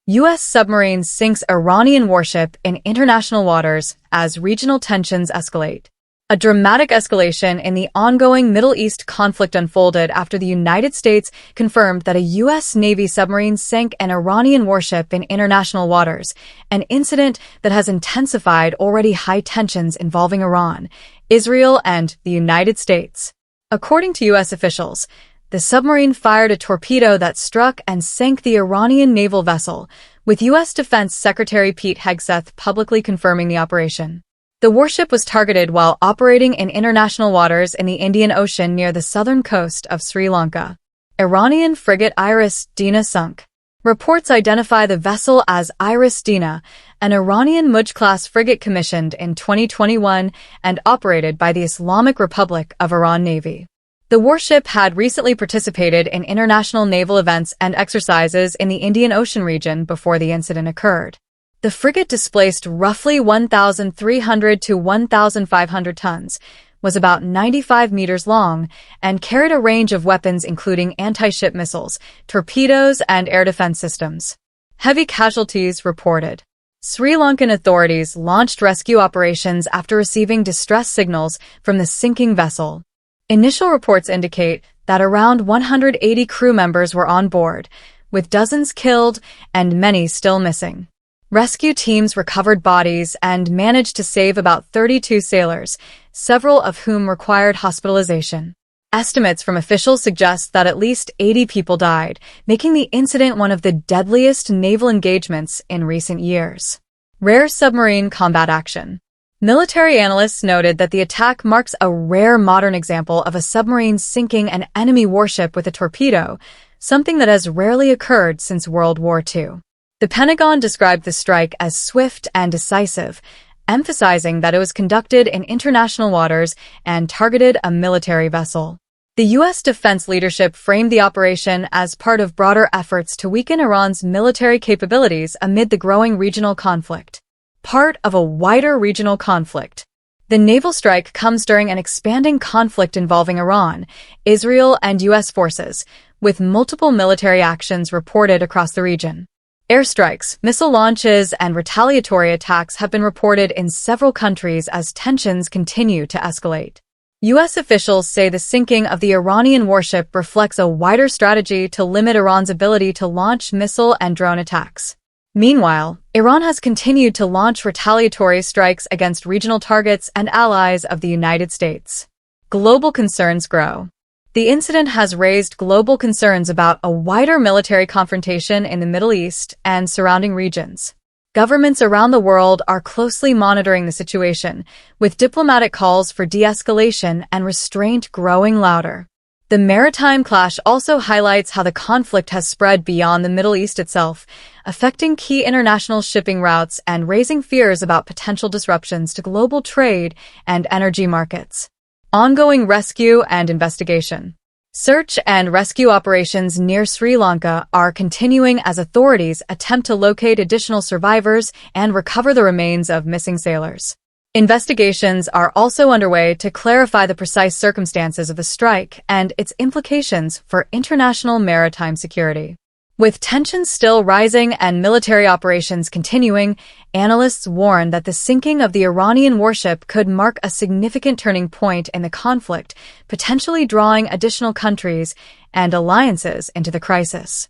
U.S. submarine sinks Iranian warship in international waters as regional tensions escalate. A dramatic escalation in the ongoing Middle East conflict unfolded after the United States confirmed that a U.S. Navy submarine sank an Iranian warship in international waters, an incident that has intensified already high tensions involving Iran, Israel, and the United States. According to U.S. officials, the submarine fired a torpedo that struck and sank the Iranian naval vessel, with U.S. Defense Secretary Pete Hegseth publicly confirming the operation. The warship was targeted while operating in international waters in the Indian Ocean near the southern coast of Sri Lanka. Iranian frigate Dena sunk. Reports identify the vessel as Dena, an Iranian Mujj-class frigate commissioned in 2021 and operated by the Islamic Republic of Iran Navy. The warship had recently participated in international naval events and exercises in the Indian Ocean region before the incident occurred. The frigate displaced roughly 1,300 to 1,500 tons, was about 95 meters long, and carried a range of weapons including anti-ship missiles, torpedoes, and air defense systems. Heavy casualties reported. Sri Lankan authorities launched rescue operations after receiving distress signals from the sinking vessel. Initial reports indicate that around 180 crew members were on board, with dozens killed and many still missing. Rescue teams recovered bodies and managed to save about 32 sailors, several of whom required hospitalization. Estimates from officials suggest that at least 80 people died, making the incident one of the deadliest naval engagements in recent years. Rare submarine combat action. Military analysts noted that the attack marks a rare modern example of a submarine sinking an enemy warship with a torpedo, something that has rarely occurred since World War II. The Pentagon described the strike as swift and decisive, emphasizing that it was conducted in international waters and targeted a military vessel. The U.S. defense leadership framed the operation as part of broader efforts to weaken Iran's military capabilities amid the growing regional conflict. Part of a wider regional conflict. The naval strike comes during an expanding conflict involving Iran, Israel, and U.S. forces, with multiple military actions reported across the region. Airstrikes, missile launches, and retaliatory attacks have been reported in several countries as tensions continue to escalate. U.S. officials say the sinking of the Iranian warship reflects a wider strategy to limit Iran's ability to launch missile and drone attacks. Meanwhile, Iran has continued to launch retaliatory strikes against regional targets and allies of the United States. Global concerns grow. The incident has raised global concerns about a wider military confrontation in the Middle East and surrounding regions. Governments around the world are closely monitoring the situation, with diplomatic calls for de-escalation and restraint growing louder. The maritime clash also highlights how the conflict has spread beyond the Middle East itself, affecting key international shipping routes and raising fears about potential disruptions to global trade and energy markets. Ongoing rescue and investigation. Search and rescue operations near Sri Lanka are continuing as authorities attempt to locate additional survivors and recover the remains of missing sailors. Investigations are also underway to clarify the precise circumstances of the strike and its implications for international maritime security. With tensions still rising and military operations continuing, analysts warn that the sinking of the Iranian warship could mark a significant turning point in the conflict, potentially drawing additional countries and alliances into the crisis.